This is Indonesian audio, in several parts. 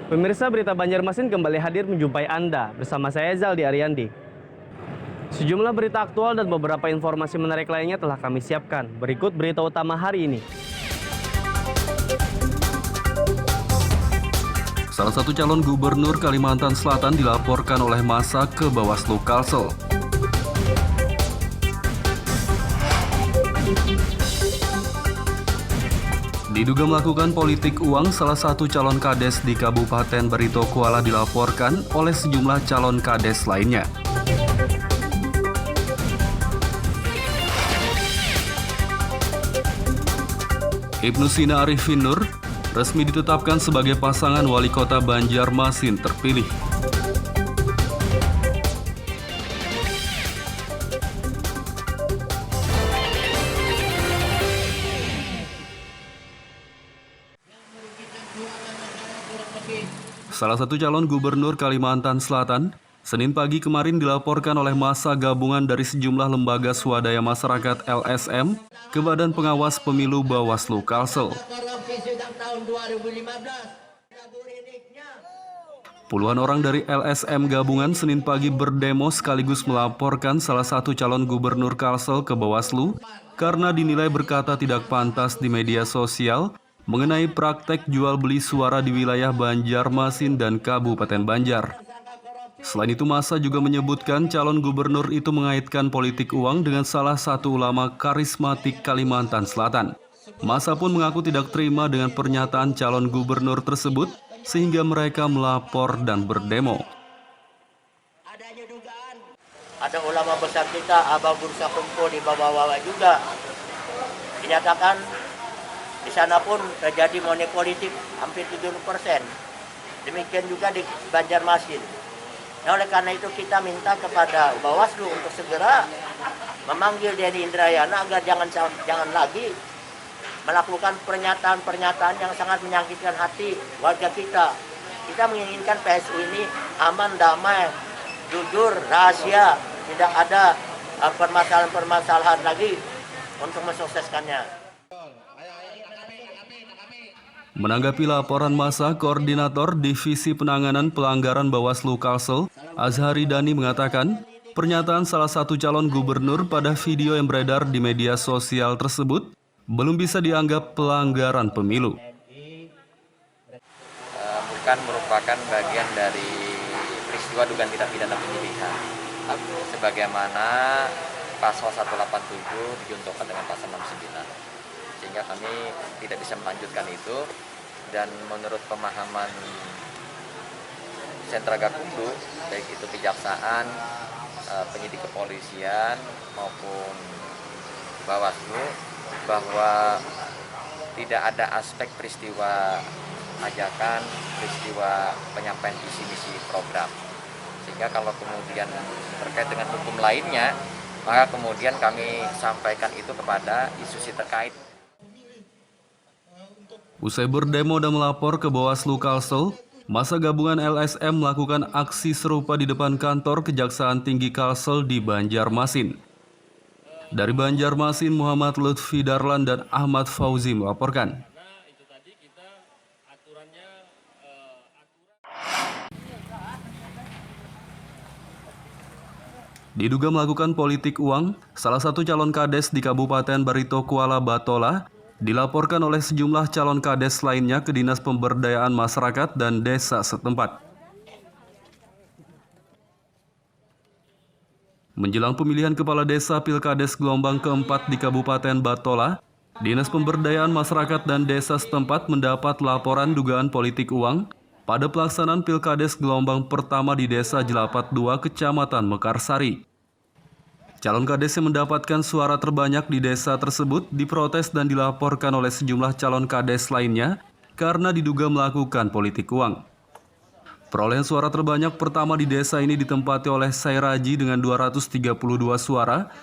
Pemirsa Berita Banjarmasin kembali hadir menjumpai Anda bersama saya Zaldi Ariandi. Sejumlah berita aktual dan beberapa informasi menarik lainnya telah kami siapkan. Berikut berita utama hari ini. Salah satu calon gubernur Kalimantan Selatan dilaporkan oleh massa ke Bawaslu Kalsel. Diduga melakukan politik uang, salah satu calon kades di Kabupaten Barito Kuala dilaporkan oleh sejumlah calon kades lainnya. Ibnu Sina Arifin Nur resmi ditetapkan sebagai pasangan wali kota Banjarmasin terpilih. Salah satu calon gubernur Kalimantan Selatan, Senin pagi kemarin dilaporkan oleh massa gabungan dari sejumlah lembaga swadaya masyarakat LSM ke Badan Pengawas Pemilu Bawaslu Kalsel. Puluhan orang dari LSM gabungan Senin pagi berdemo sekaligus melaporkan salah satu calon gubernur Kalsel ke Bawaslu karena dinilai berkata tidak pantas di media sosial mengenai praktek jual beli suara di wilayah Banjarmasin dan Kabupaten Banjar. Selain itu, massa juga menyebutkan calon gubernur itu mengaitkan politik uang dengan salah satu ulama karismatik Kalimantan Selatan. Massa pun mengaku tidak terima dengan pernyataan calon gubernur tersebut sehingga mereka melapor dan berdemo. Ada ulama besar kita, Abah Bursa Kumpul di bawah-bawah juga. Dinyatakan di sana pun terjadi money politik hampir 70%. Demikian juga di Banjarmasin. Nah, oleh karena itu kita minta kepada Bawaslu untuk segera memanggil Denny Indrayana agar jangan lagi melakukan pernyataan-pernyataan yang sangat menyakitkan hati warga kita. Kita menginginkan PSU ini aman, damai, jujur, rahasia, tidak ada permasalahan-permasalahan lagi untuk mensukseskannya. Menanggapi laporan massa, Koordinator Divisi Penanganan Pelanggaran Bawaslu Kalsel, Azhari Dani mengatakan, pernyataan salah satu calon gubernur pada video yang beredar di media sosial tersebut belum bisa dianggap pelanggaran pemilu. Bukan merupakan bagian dari peristiwa dugaan tindak pidana pemilihan. Sebagaimana pasal 187 dijuntukan dengan pasal 69. Sehingga kami tidak bisa melanjutkan itu, dan menurut pemahaman sentra Gakumdu, baik itu kejaksaan, penyidik kepolisian maupun Bawaslu, bahwa tidak ada aspek peristiwa ajakan, peristiwa penyampaian visi misi program. Sehingga kalau kemudian terkait dengan hukum lainnya, maka kemudian kami sampaikan itu kepada institusi terkait. Usai berdemo dan melapor ke Bawaslu Kalsel, massa gabungan LSM melakukan aksi serupa di depan kantor Kejaksaan Tinggi Kalsel di Banjarmasin. Dari Banjarmasin, Muhammad Lutfi Darlan dan Ahmad Fauzi melaporkan. Diduga melakukan politik uang, salah satu calon kades di Kabupaten Barito Kuala Batola dilaporkan oleh sejumlah calon kades lainnya ke Dinas Pemberdayaan Masyarakat dan Desa setempat. Menjelang pemilihan kepala desa Pilkades gelombang keempat di Kabupaten Batola, Dinas Pemberdayaan Masyarakat dan Desa setempat mendapat laporan dugaan politik uang pada pelaksanaan Pilkades gelombang pertama di Desa Jelapat 2, Kecamatan Mekarsari. Calon kades yang mendapatkan suara terbanyak di desa tersebut diprotes dan dilaporkan oleh sejumlah calon kades lainnya karena diduga melakukan politik uang. Perolehan suara terbanyak pertama di desa ini ditempati oleh Sairaji dengan 232 suara,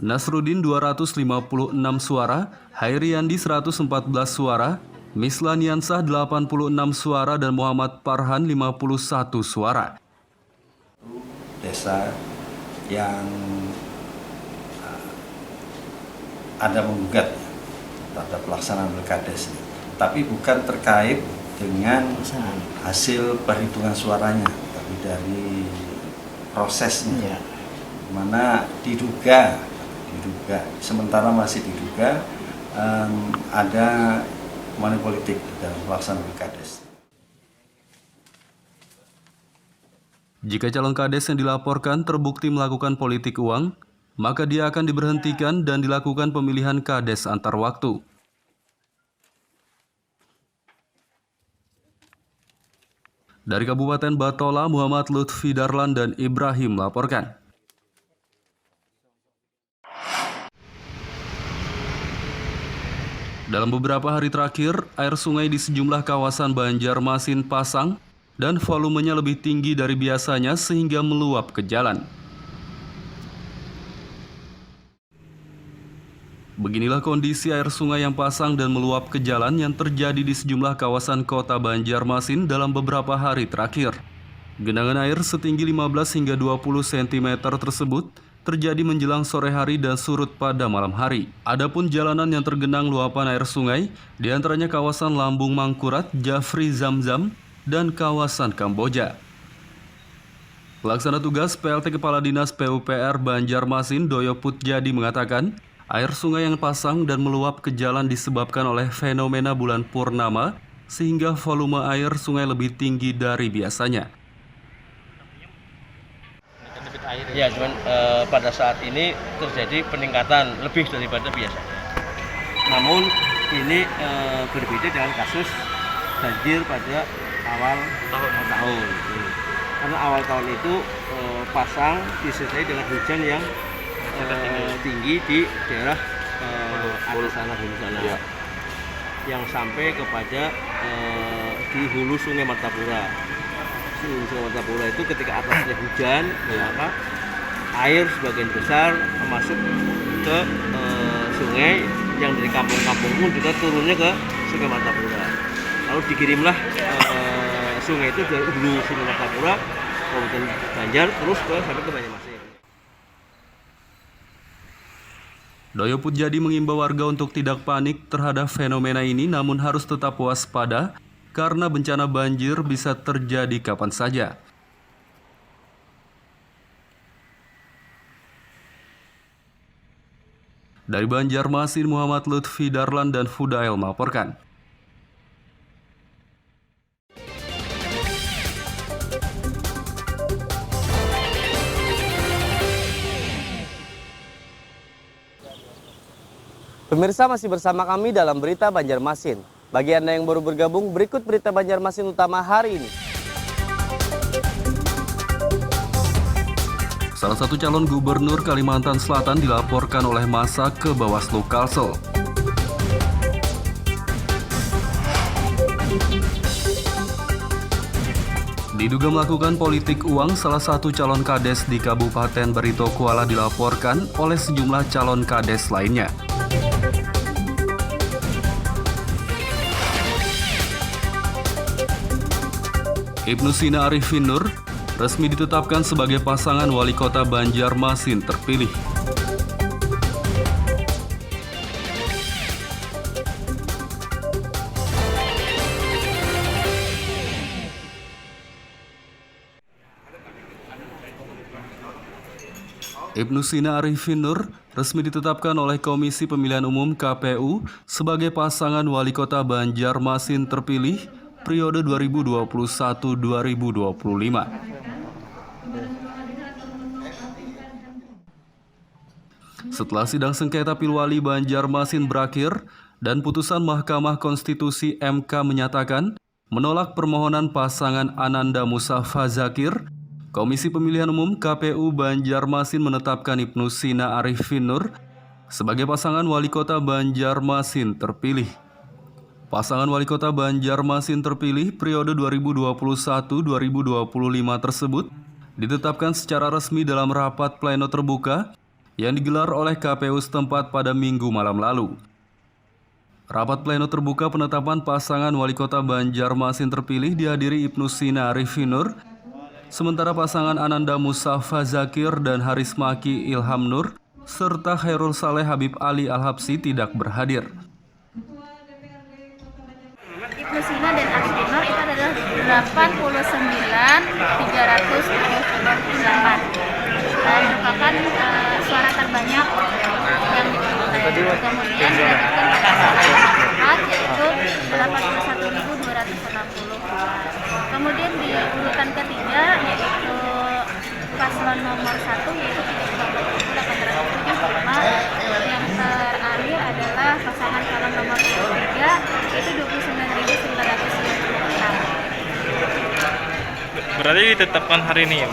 Nasruddin 256 suara, Hairiyandi 114 suara, Mislaniansah 86 suara, dan Muhammad Farhan 51 suara. Desa yang ada menggugat terhadap pelaksanaan Pilkades, tapi bukan terkait dengan hasil perhitungan suaranya, tapi dari prosesnya, mana diduga sementara masih diduga ada money politik dalam pelaksanaan Pilkades. Jika calon kades yang dilaporkan terbukti melakukan politik uang, maka dia akan diberhentikan dan dilakukan pemilihan kades antar waktu. Dari Kabupaten Batola, Muhammad Lutfi Darlan dan Ibrahim melaporkan. Dalam beberapa hari terakhir, air sungai di sejumlah kawasan Banjarmasin pasang dan volumenya lebih tinggi dari biasanya sehingga meluap ke jalan. Beginilah kondisi air sungai yang pasang dan meluap ke jalan yang terjadi di sejumlah kawasan kota Banjarmasin dalam beberapa hari terakhir. Genangan air setinggi 15 hingga 20 cm tersebut terjadi menjelang sore hari dan surut pada malam hari. Adapun jalanan yang tergenang luapan air sungai, diantaranya kawasan Lambung Mangkurat, Jafri Zamzam, dan kawasan Kamboja. Pelaksana tugas PLT Kepala Dinas PUPR Banjarmasin Doyo Putjadi mengatakan, air sungai yang pasang dan meluap ke jalan disebabkan oleh fenomena bulan purnama sehingga volume air sungai lebih tinggi dari biasanya. Ya, cuman pada saat ini terjadi peningkatan lebih daripada biasanya. Namun ini berbeda dengan kasus banjir pada awal tahun. Karena awal tahun itu pasang disertai dengan hujan yang tinggi di daerah atas sana hulu sana, yang sampai kepada di hulu Sungai Martapura. Sungai Martapura itu ketika atasnya hujan, maka air sebagian besar masuk ke sungai yang dari kampung-kampung pun juga turunnya ke Sungai Martapura. Lalu dikirimlah sungai itu dari hulu Sungai Martapura, Kabupaten Banjar, terus sampai ke Banjarmasin. Doyo Putjadi mengimbau warga untuk tidak panik terhadap fenomena ini, namun harus tetap waspada karena bencana banjir bisa terjadi kapan saja. Dari Banjarmasin, Muhammad Lutfi Darlan dan Fudail melaporkan. Pemirsa, masih bersama kami dalam Berita Banjarmasin. Bagi Anda yang baru bergabung, berikut Berita Banjarmasin utama hari ini. Salah satu calon gubernur Kalimantan Selatan dilaporkan oleh massa ke Bawaslu Kalsel. Diduga melakukan politik uang, salah satu calon kades di Kabupaten Barito Kuala dilaporkan oleh sejumlah calon kades lainnya. Ibnu Sina Arifin Nur resmi ditetapkan sebagai pasangan wali kota Banjarmasin terpilih. Ibnu Sina Arifin Nur resmi ditetapkan oleh Komisi Pemilihan Umum KPU sebagai pasangan wali kota Banjarmasin terpilih periode 2021-2025. Setelah sidang sengketa Pilwali Banjarmasin berakhir dan putusan Mahkamah Konstitusi MK menyatakan menolak permohonan pasangan Ananda Musafa Zakir, Komisi Pemilihan Umum KPU Banjarmasin menetapkan Ibnu Sina Arifin Nur sebagai pasangan wali kota Banjarmasin terpilih. Pasangan wali kota Banjarmasin terpilih periode 2021-2025 tersebut ditetapkan secara resmi dalam rapat pleno terbuka yang digelar oleh KPU setempat pada Minggu malam lalu. Rapat pleno terbuka penetapan pasangan wali kota Banjarmasin terpilih dihadiri Ibnu Sina Arifin Nur, sementara pasangan Ananda Musafa Zakir dan Haris Maki Ilham Nur serta Khairul Saleh Habib Ali Al-Habsi tidak berhadir. Ibnu Sina dan Arifin Nur dan merupakan suara terbanyak yang diperoleh. Kemudian dilanjutkan pada yaitu 81.260. Kemudian di urutan ketiga yaitu paslon nomor 1 yaitu 34.875. Yang terakhir adalah pasangan calon nomor 3 yaitu 29.936. Berarti ditetapkan hari ini ya?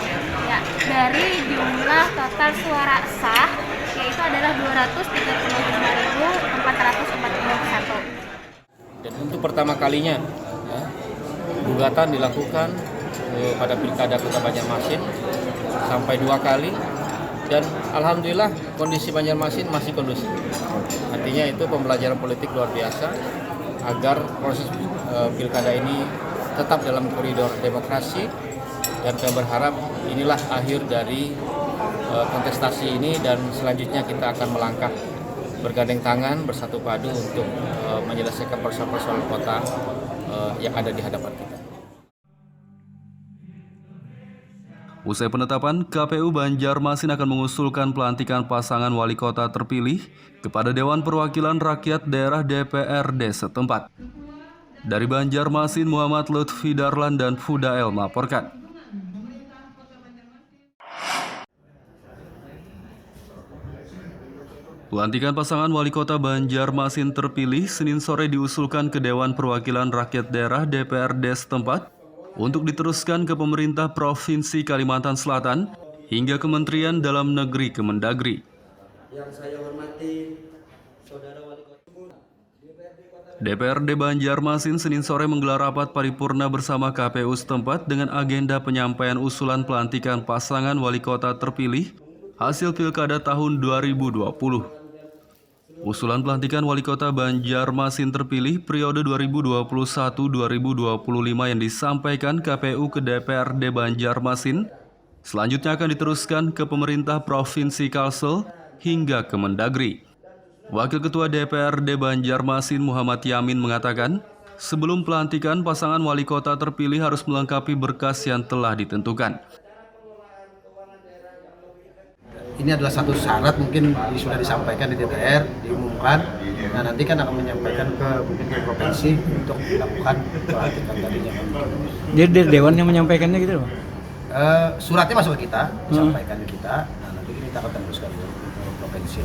Ya, dari jumlah total suara sah yaitu adalah 235.441. Dan untuk pertama kalinya ya, gugatan dilakukan pada Pilkada Kota Banjarmasin sampai 2 kali dan alhamdulillah kondisi Banjarmasin masih kondusif. Artinya itu pembelajaran politik luar biasa agar proses Pilkada ini tetap dalam koridor demokrasi. Dan kami berharap inilah akhir dari kontestasi ini dan selanjutnya kita akan melangkah bergandeng tangan bersatu padu untuk menyelesaikan persoalan-persoalan kota yang ada di hadapan kita. Usai penetapan, KPU Banjarmasin akan mengusulkan pelantikan pasangan wali kota terpilih kepada Dewan Perwakilan Rakyat Daerah DPRD setempat. Dari Banjarmasin, Muhammad Lutfi Darlan dan Fudael melaporkan. Pelantikan pasangan wali kota Banjarmasin terpilih Senin sore diusulkan ke Dewan Perwakilan Rakyat Daerah DPRD setempat untuk diteruskan ke pemerintah Provinsi Kalimantan Selatan hingga Kementerian Dalam Negeri Kemendagri. Yang saya hormati Saudara Wali Kota DPRD Banjarmasin Senin sore menggelar rapat paripurna bersama KPU setempat dengan agenda penyampaian usulan pelantikan pasangan wali kota terpilih hasil Pilkada tahun 2020. Usulan pelantikan wali kota Banjarmasin terpilih periode 2021-2025 yang disampaikan KPU ke DPRD Banjarmasin selanjutnya akan diteruskan ke pemerintah Provinsi Kalsel hingga Kemendagri. Wakil Ketua DPRD Banjarmasin Muhammad Yamin mengatakan, sebelum pelantikan pasangan wali kota terpilih harus melengkapi berkas yang telah ditentukan. Ini adalah satu syarat mungkin sudah disampaikan di DPR, diumumkan. Nah nanti kan akan menyampaikan mungkin ke provinsi untuk dilakukan pelantikan tadinya. Jadi Dewan yang menyampaikannya gitu loh? Suratnya masuk ke kita, disampaikan ke kita. Nah nanti kita akan teruskan ke provinsi.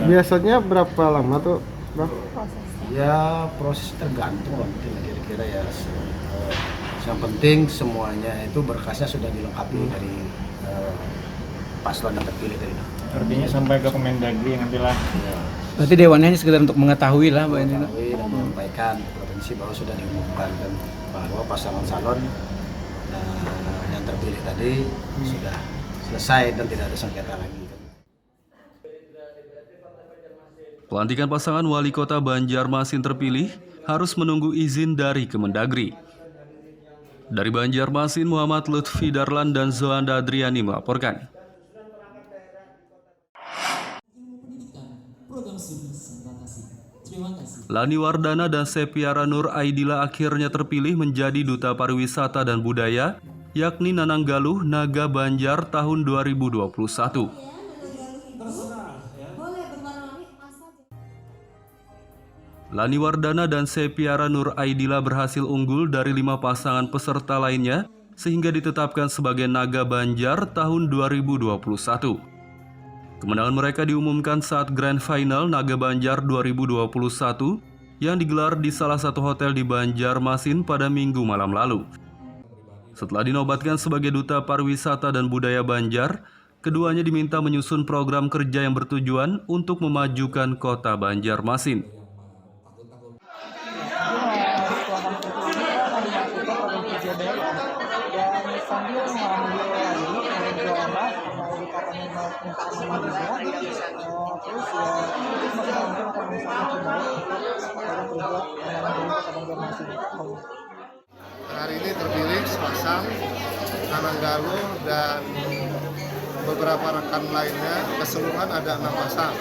Biasanya berapa lama tuh, Bang? Ya proses tergantung lah mungkin kira-kira ya. Yang penting semuanya itu berkasnya sudah dilengkapi dari paslon yang terpilih tadi. Artinya sampai ke Kemendagri nantilah. Ya. Berarti Dewannya hanya sekedar untuk mengetahui lah, Pak ini. Dan menyampaikan ke provinsi bahwa sudah diumumkan kan bahwa pasangan calon yang terpilih tadi sudah selesai dan tidak ada sengketa lagi. Pelantikan pasangan wali kota Banjarmasin terpilih harus menunggu izin dari Kemendagri. Dari Banjarmasin, Muhammad Lutfi Darlan dan Zoanda Adriani melaporkan. Lani Wardana dan Septiara Nur Aidila akhirnya terpilih menjadi Duta Pariwisata dan Budaya, yakni Nananggaluh Naga Banjar tahun 2021. Lani Wardana dan Septiara Nur Aidila berhasil unggul dari 5 pasangan peserta lainnya sehingga ditetapkan sebagai Naga Banjar tahun 2021. Kemenangan mereka diumumkan saat Grand Final Naga Banjar 2021 yang digelar di salah satu hotel di Banjarmasin pada Minggu malam lalu. Setelah dinobatkan sebagai Duta Pariwisata dan Budaya Banjar, keduanya diminta menyusun program kerja yang bertujuan untuk memajukan kota Banjarmasin. Hari ini terpilih sepasang Nananggaluh dan beberapa rekan lainnya, keseluruhan ada 6 pasang.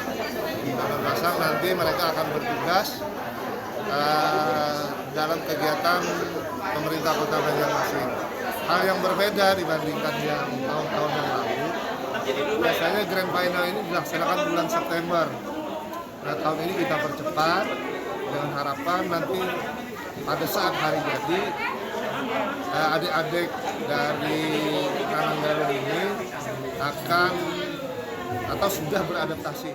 6 pasang nanti mereka akan bertugas dalam kegiatan pemerintah Kota Banjarmasin. Hal yang berbeda dibandingkan yang tahun-tahun yang lalu, biasanya Grand Final ini dilaksanakan bulan September. Nah, tahun ini kita percepat dengan harapan nanti pada saat hari jadi adik-adik dari Nananggaluh ini akan atau sudah beradaptasi.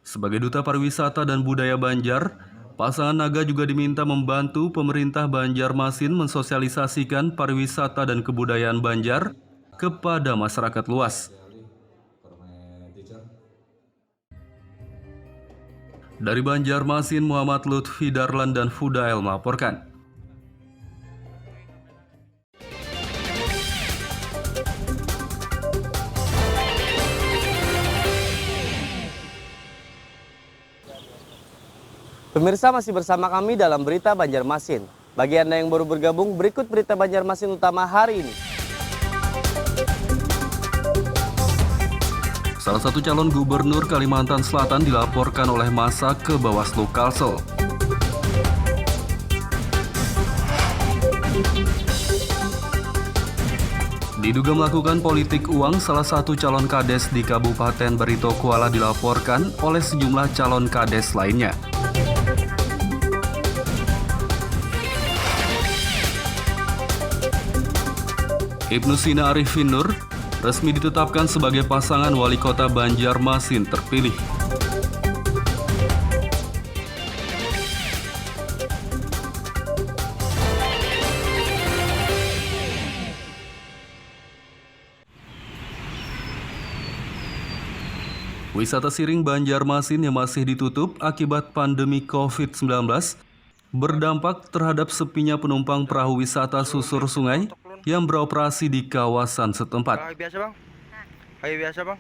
Sebagai Duta Pariwisata dan Budaya Banjar, pasangan Naga juga diminta membantu pemerintah Banjarmasin mensosialisasikan pariwisata dan kebudayaan Banjar kepada masyarakat luas. Dari Banjarmasin, Muhammad Lutfi Darlan dan Fudael melaporkan. Pemirsa, masih bersama kami dalam Berita Banjarmasin. Bagi Anda yang baru bergabung, berikut Berita Banjarmasin utama hari ini. Salah satu calon gubernur Kalimantan Selatan dilaporkan oleh massa ke Bawaslu Kalsel. Diduga melakukan politik uang, salah satu calon kades di Kabupaten Barito Kuala dilaporkan oleh sejumlah calon kades lainnya. Ibnu Sina Arifin Nur resmi ditetapkan sebagai pasangan wali kota Banjarmasin terpilih. Wisata Siring Banjarmasin yang masih ditutup akibat pandemi COVID-19 berdampak terhadap sepinya penumpang perahu wisata susur sungai yang beroperasi di kawasan setempat. Hari biasa, Bang. Hari biasa, Bang.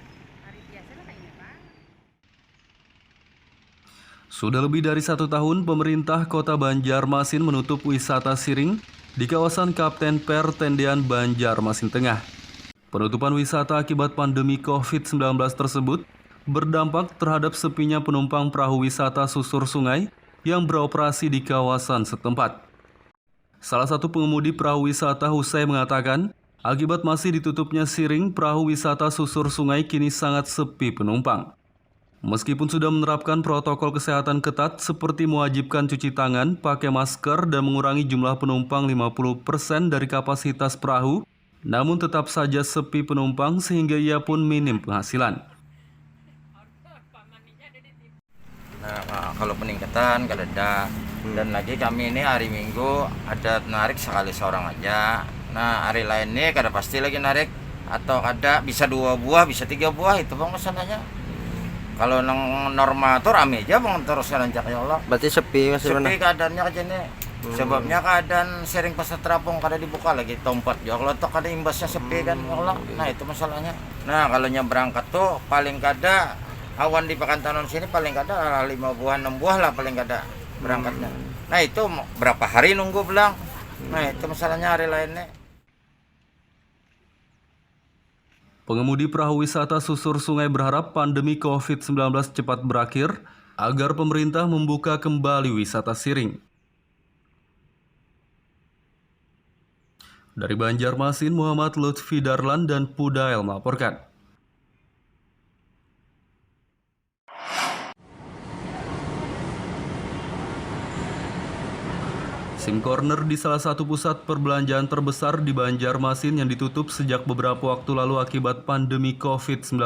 Sudah lebih dari 1 tahun, pemerintah Kota Banjarmasin menutup wisata Siring di kawasan Kapten Per Tendean Banjarmasin Tengah. Penutupan wisata akibat pandemi COVID-19 tersebut berdampak terhadap sepinya penumpang perahu wisata susur sungai yang beroperasi di kawasan setempat. Salah satu pengemudi perahu wisata Husai mengatakan, akibat masih ditutupnya Siring, perahu wisata susur sungai kini sangat sepi penumpang. Meskipun sudah menerapkan protokol kesehatan ketat seperti mewajibkan cuci tangan, pakai masker, dan mengurangi jumlah penumpang 50% dari kapasitas perahu, namun tetap saja sepi penumpang sehingga ia pun minim penghasilan. Nah, kalau peningkatan kalau ada, dan lagi kami ini hari Minggu ada narik sekali seorang aja. Nah, hari lain nih kada pasti lagi narik, atau ada bisa 2 buah, bisa 3 buah, itu Bang masalahnya. Kalau normal tuh rame aja Bang, terus rancak ya Allah. Berarti sepi masih sepi keadaannya aja nih. Sebabnya keadaan Siring Pasar Terapung kada dibuka lagi, tempat juga kalau tuh kada imbasnya sepi kan ya Allah. Nah, itu masalahnya. Nah, kalau berangkat tuh paling kada awan di Pekantanon sini paling kada 5 buah 6 buah lah paling kada berangkatnya. Nah, itu berapa hari nunggu bilang. Nah, itu masalahnya hari lainnya. Pengemudi perahu wisata susur sungai berharap pandemi COVID-19 cepat berakhir agar pemerintah membuka kembali wisata Siring. Dari Banjarmasin, Muhammad Lutfi Darlan dan Fudael melaporkan. SIM Corner di salah satu pusat perbelanjaan terbesar di Banjarmasin yang ditutup sejak beberapa waktu lalu akibat pandemi COVID-19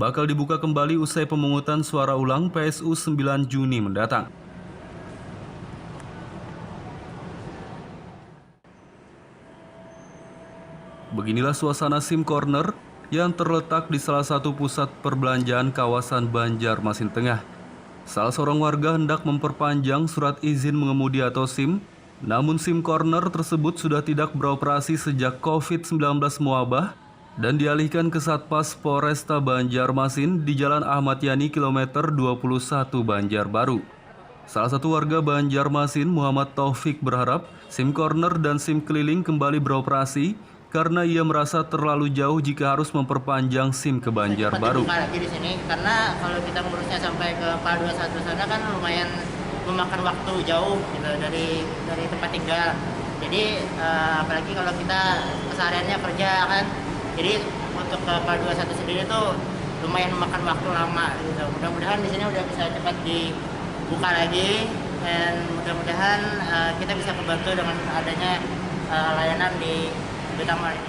bakal dibuka kembali usai pemungutan suara ulang PSU 9 Juni mendatang. Beginilah suasana SIM Corner yang terletak di salah satu pusat perbelanjaan kawasan Banjarmasin Tengah. Salah seorang warga hendak memperpanjang surat izin mengemudi atau SIM, namun SIM Corner tersebut sudah tidak beroperasi sejak COVID-19 mewabah dan dialihkan ke Satpas Polresta Banjarmasin di Jalan Ahmad Yani kilometer 21 Banjarbaru. Salah satu warga Banjarmasin, Muhammad Taufik, berharap SIM Corner dan SIM keliling kembali beroperasi karena ia merasa terlalu jauh jika harus memperpanjang SIM ke Banjarbaru. Lagi di sini karena kalau kita ngurusnya sampai ke PAL 21 sana kan lumayan memakan waktu jauh gitu dari tempat tinggal. Jadi apalagi kalau kita kesehariannya kerja kan. Jadi untuk ke PAL 21 sendiri tuh lumayan memakan waktu lama gitu. Mudah-mudahan di sini udah bisa cepat dibuka lagi dan mudah-mudahan kita bisa membantu dengan adanya layanan di Betamar ini.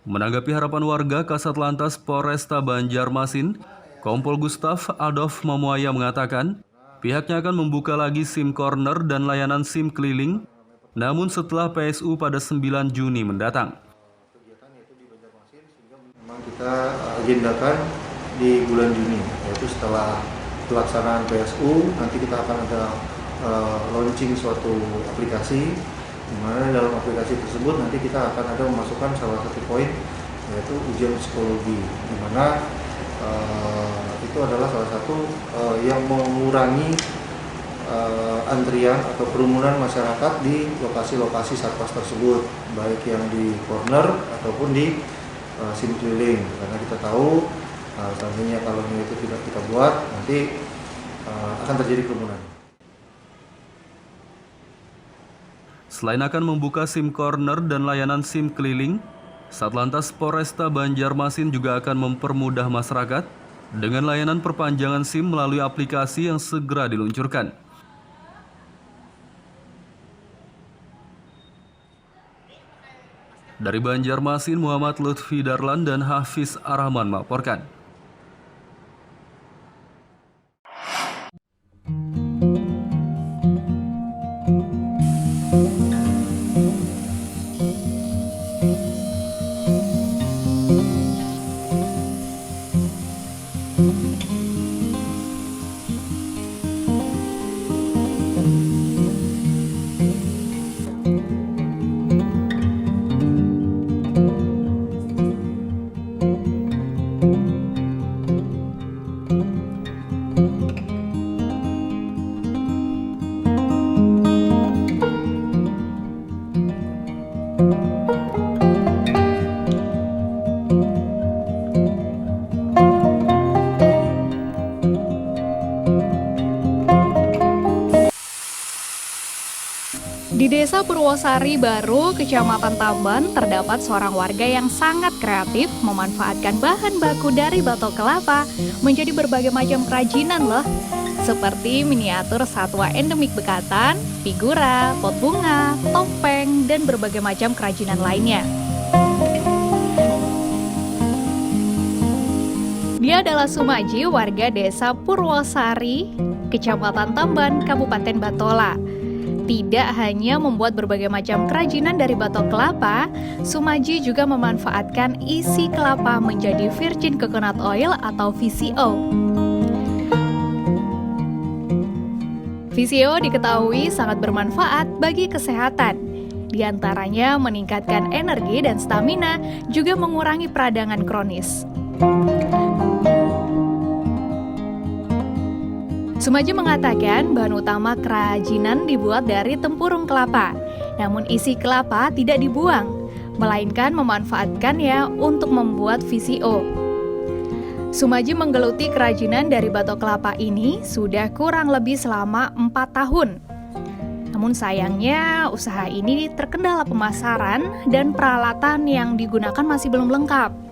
Menanggapi harapan warga, Kasat Lantas Polresta Banjarmasin, Kompol Gustaf Adolf Mamuaya mengatakan, pihaknya akan membuka lagi SIM Corner dan layanan SIM keliling, namun setelah PSU pada 9 Juni mendatang. Memang kita agendakan di bulan Juni, yaitu setelah pelaksanaan PSU, nanti kita akan ada launching suatu aplikasi, di mana dalam aplikasi tersebut nanti kita akan ada memasukkan salah satu poin, yaitu ujian psikologi, di mana itu adalah salah satu yang mengurangi antrian atau kerumunan masyarakat di lokasi-lokasi satpas tersebut, baik yang di corner ataupun di SIM keliling, karena kita tahu seandainya kalau itu tidak kita buat nanti akan terjadi kerumunan. Selain akan membuka SIM Corner dan layanan SIM keliling, Satlantas Polresta Banjarmasin juga akan mempermudah masyarakat dengan layanan perpanjangan SIM melalui aplikasi yang segera diluncurkan. Dari Banjarmasin, Muhammad Lutfi Darlan dan Hafiz Arahman melaporkan. Di Desa Purwosari Baru, Kecamatan Tamban, terdapat seorang warga yang sangat kreatif memanfaatkan bahan baku dari batok kelapa menjadi berbagai macam kerajinan loh. Seperti miniatur satwa endemik Bekatan, figura, pot bunga, topeng, dan berbagai macam kerajinan lainnya. Dia adalah Sumaji, warga Desa Purwosari, Kecamatan Tamban, Kabupaten Batola. Tidak hanya membuat berbagai macam kerajinan dari batok kelapa, Sumaji juga memanfaatkan isi kelapa menjadi virgin coconut oil atau VCO. VCO diketahui sangat bermanfaat bagi kesehatan. Di antaranya meningkatkan energi dan stamina, juga mengurangi peradangan kronis. Sumaji mengatakan bahan utama kerajinan dibuat dari tempurung kelapa, namun isi kelapa tidak dibuang, melainkan memanfaatkannya untuk membuat VCO. Sumaji menggeluti kerajinan dari batok kelapa ini sudah kurang lebih selama 4 tahun. Namun sayangnya usaha ini terkendala pemasaran dan peralatan yang digunakan masih belum lengkap.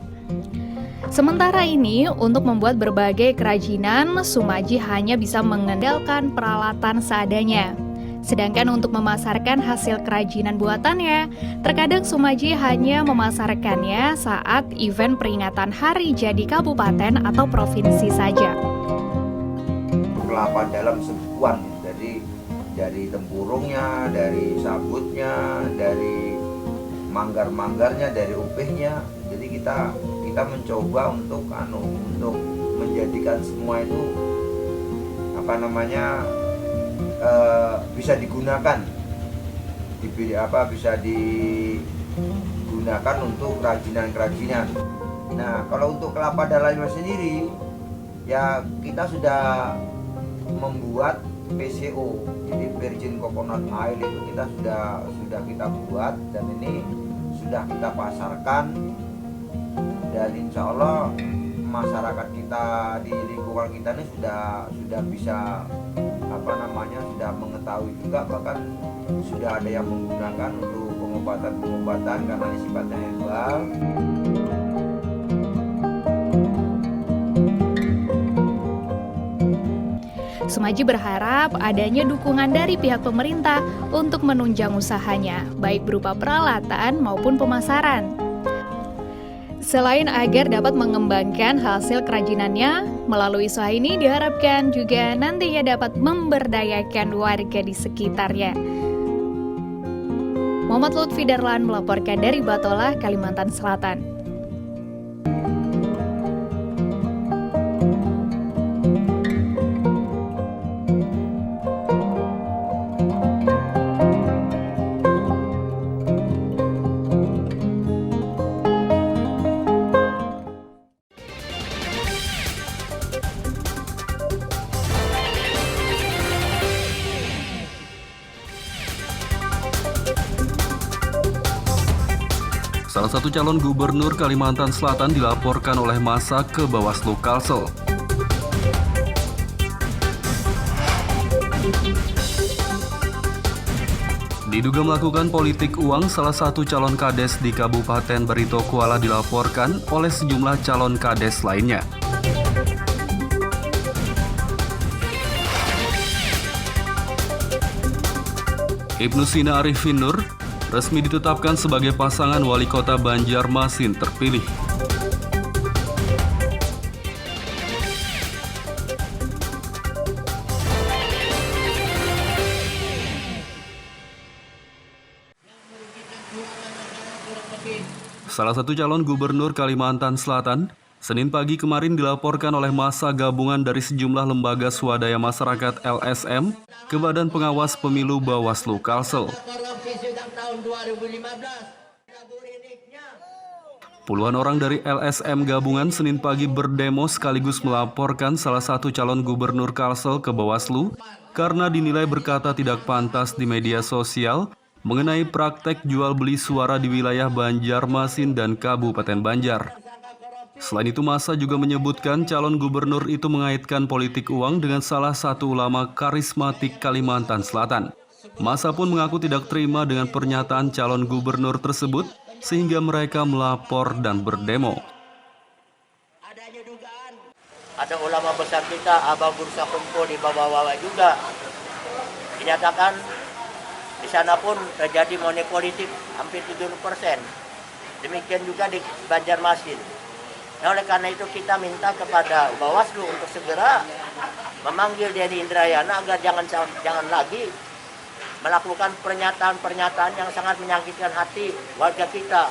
Sementara ini, untuk membuat berbagai kerajinan, Sumaji hanya bisa mengandalkan peralatan seadanya. Sedangkan untuk memasarkan hasil kerajinan buatannya, terkadang Sumaji hanya memasarkannya saat event peringatan hari jadi kabupaten atau provinsi saja. Kelapa dalam sebuah, dari tempurungnya, dari sabutnya, dari manggar-manggarnya, dari upihnya. Jadi kita mencoba untuk menjadikan semua itu bisa digunakan, bisa digunakan untuk kerajinan-kerajinan. Nah, kalau untuk kelapa dalamnya sendiri, ya kita sudah membuat PCO, jadi virgin coconut oil itu kita sudah kita buat dan ini sudah kita pasarkan, dan insya Allah masyarakat kita di lingkungan kita ini sudah bisa sudah mengetahui juga, bahkan sudah ada yang menggunakan untuk pengobatan karena ini sifatnya herbal. Sumaji berharap adanya dukungan dari pihak pemerintah untuk menunjang usahanya, baik berupa peralatan maupun pemasaran. Selain agar dapat mengembangkan hasil kerajinannya, melalui usaha ini diharapkan juga nantinya dapat memberdayakan warga di sekitarnya. Muhammad Lutfi Darlan melaporkan dari Batola, Kalimantan Selatan. Salah satu calon gubernur Kalimantan Selatan dilaporkan oleh massa ke Bawaslu Kalsel. Diduga melakukan politik uang, salah satu calon kades di Kabupaten Barito Kuala dilaporkan oleh sejumlah calon kades lainnya. Ibnu Sina Arifin Nur resmi ditetapkan sebagai pasangan wali kota Banjarmasin terpilih. Salah satu calon gubernur Kalimantan Selatan, Senin pagi kemarin dilaporkan oleh massa gabungan dari sejumlah lembaga swadaya masyarakat LSM ke Badan Pengawas Pemilu Bawaslu Kalsel. Puluhan orang dari LSM gabungan Senin pagi berdemo sekaligus melaporkan salah satu calon gubernur Kalsel ke Bawaslu karena dinilai berkata tidak pantas di media sosial mengenai praktek jual beli suara di wilayah Banjarmasin dan Kabupaten Banjar. Selain itu, massa juga menyebutkan calon gubernur itu mengaitkan politik uang dengan salah satu ulama karismatik Kalimantan Selatan. Massa pun mengaku tidak terima dengan pernyataan calon gubernur tersebut sehingga mereka melapor dan berdemo. Ada ulama besar kita, Abah Bursa Kumpul di bawah-bawah juga. Dinyatakan di sana pun terjadi money politik hampir 70%. Demikian juga di Banjarmasin. Nah, oleh karena itu kita minta kepada Bawaslu untuk segera memanggil Denny Indrayana agar jangan lagi melakukan pernyataan-pernyataan yang sangat menyakitkan hati warga kita.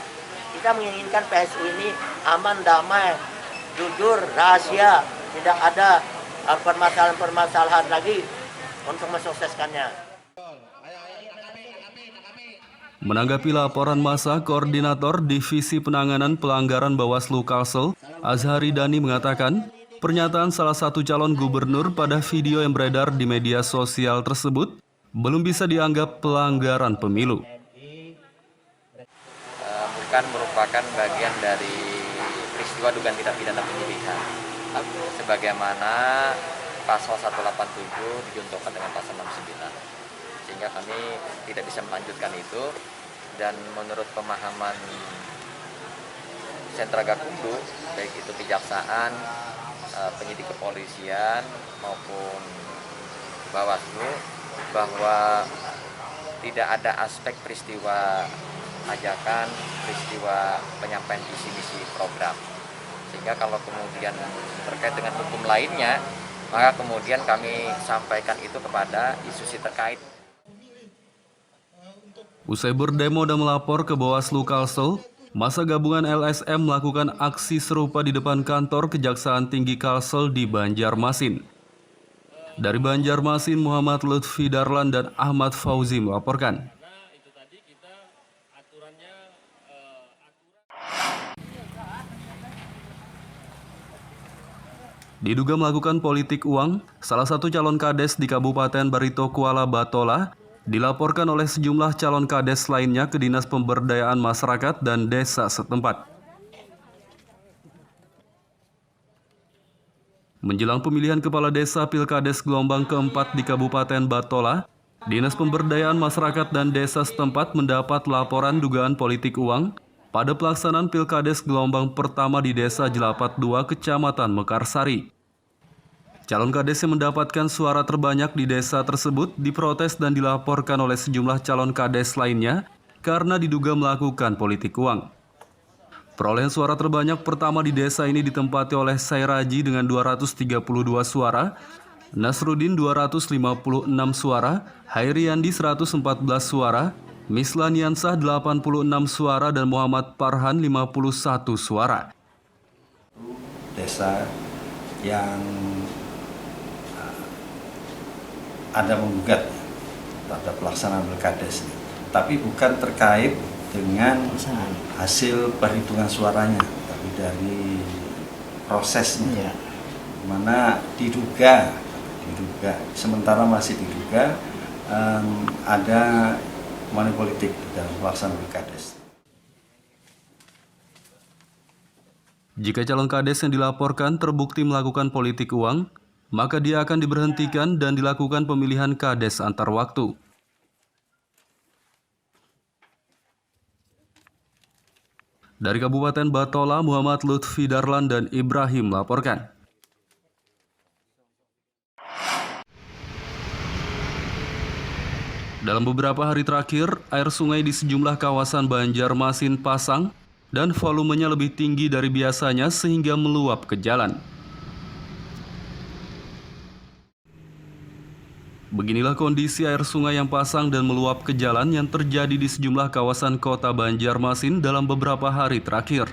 Kita menginginkan PSU ini aman, damai, jujur, rahasia, tidak ada permasalahan-permasalahan lagi untuk mensukseskannya. Menanggapi laporan massa, Koordinator Divisi Penanganan Pelanggaran Bawaslu Kalsel, Azhari Dani mengatakan, pernyataan salah satu calon gubernur pada video yang beredar di media sosial tersebut belum bisa dianggap pelanggaran pemilu. Bukan merupakan bagian dari peristiwa dugaan tindak pidana penyidikan. Sebagaimana pasal 187 dijuntukan dengan pasal 69. Sehingga kami tidak bisa melanjutkan itu, dan menurut pemahaman Sentra Gakumdu, baik itu kejaksaan, penyidik kepolisian maupun Bawaslu, bahwa tidak ada aspek peristiwa ajakan, peristiwa penyampaian visi misi program. Sehingga kalau kemudian terkait dengan hukum lainnya, maka kemudian kami sampaikan itu kepada institusi terkait. Usai berdemo dan melapor ke Bawaslu Kalsel, massa gabungan LSM melakukan aksi serupa di depan kantor Kejaksaan Tinggi Kalsel di Banjarmasin. Dari Banjarmasin, Muhammad Lutfi Darlan dan Ahmad Fauzi melaporkan. Diduga melakukan politik uang, salah satu calon kades di Kabupaten Barito Kuala Batola dilaporkan oleh sejumlah calon kades lainnya ke Dinas Pemberdayaan Masyarakat dan Desa setempat. Menjelang pemilihan Kepala Desa Pilkades gelombang keempat di Kabupaten Batola, Dinas Pemberdayaan Masyarakat dan Desa setempat mendapat laporan dugaan politik uang pada pelaksanaan Pilkades gelombang pertama di Desa Jelapat 2, Kecamatan Mekarsari. Calon kades yang mendapatkan suara terbanyak di desa tersebut diprotes dan dilaporkan oleh sejumlah calon kades lainnya karena diduga melakukan politik uang. Perolehan suara terbanyak pertama di desa ini ditempati oleh Sairaji dengan 232 suara, Nasruddin 256 suara, Hairiyandi 114 suara, Mislaniansah 86 suara, dan Muhammad Farhan 51 suara. Desa yang ada menggugat terhadap pelaksanaan Pilkades, tapi bukan terkait dengan hasil perhitungan suaranya, tapi dari prosesnya, mana diduga sementara masih diduga ada money politik dalam pelaksanaan Pilkades. Jika calon kades yang dilaporkan terbukti melakukan politik uang, maka dia akan diberhentikan dan dilakukan pemilihan kades antar waktu. Dari Kabupaten Batola, Muhammad Lutfi Darlan dan Ibrahim melaporkan. Dalam beberapa hari terakhir, air sungai di sejumlah kawasan Banjarmasin pasang dan volumenya lebih tinggi dari biasanya sehingga meluap ke jalan. Beginilah kondisi air sungai yang pasang dan meluap ke jalan yang terjadi di sejumlah kawasan kota Banjarmasin dalam beberapa hari terakhir.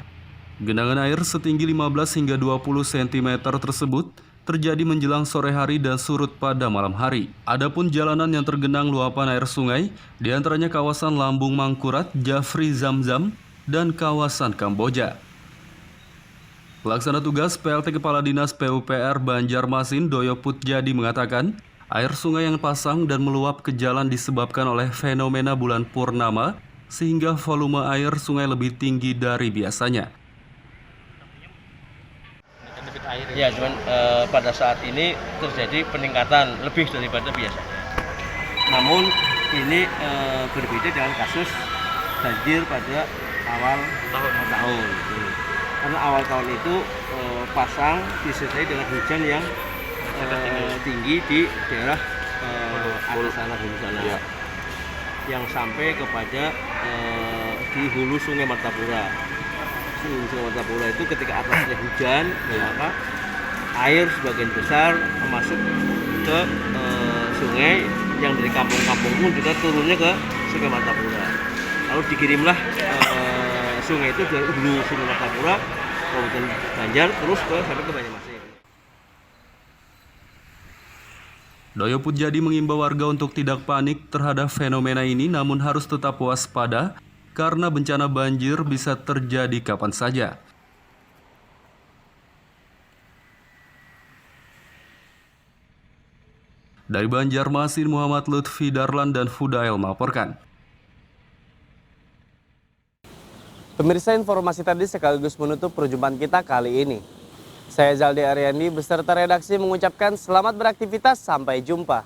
Genangan air setinggi 15 hingga 20 cm tersebut terjadi menjelang sore hari dan surut pada malam hari. Adapun jalanan yang tergenang luapan air sungai, diantaranya kawasan Lambung Mangkurat, Jafri Zamzam, dan kawasan Kamboja. Pelaksana tugas PLT Kepala Dinas PUPR Banjarmasin, Doyo Putjadi mengatakan, air sungai yang pasang dan meluap ke jalan disebabkan oleh fenomena bulan purnama sehingga volume air sungai lebih tinggi dari biasanya. Ya, cuman pada saat ini terjadi peningkatan lebih daripada biasanya. Namun ini berbeda dengan kasus banjir pada awal tahun. Karena awal tahun itu pasang disertai dengan hujan yang tinggi di daerah atas sana, hulu sana, yang sampai kepada di hulu Sungai Martapura. Sungai Martapura itu ketika atasnya hujan, maka air sebagian besar masuk ke sungai yang dari kampung-kampung pun juga turunnya ke Sungai Martapura. Lalu dikirimlah sungai itu dari hulu Sungai Martapura, Kabupaten Banjar, terus sampai ke Banjarmasin. Doyo Putjadi mengimbau warga untuk tidak panik terhadap fenomena ini, namun harus tetap waspada karena bencana banjir bisa terjadi kapan saja. Dari Banjarmasin, Muhammad Lutfi Darlan dan Fudail melaporkan. Pemirsa, informasi tadi sekaligus menutup perjumpaan kita kali ini. Saya Zaldi Aryandi beserta redaksi mengucapkan selamat beraktivitas, sampai jumpa.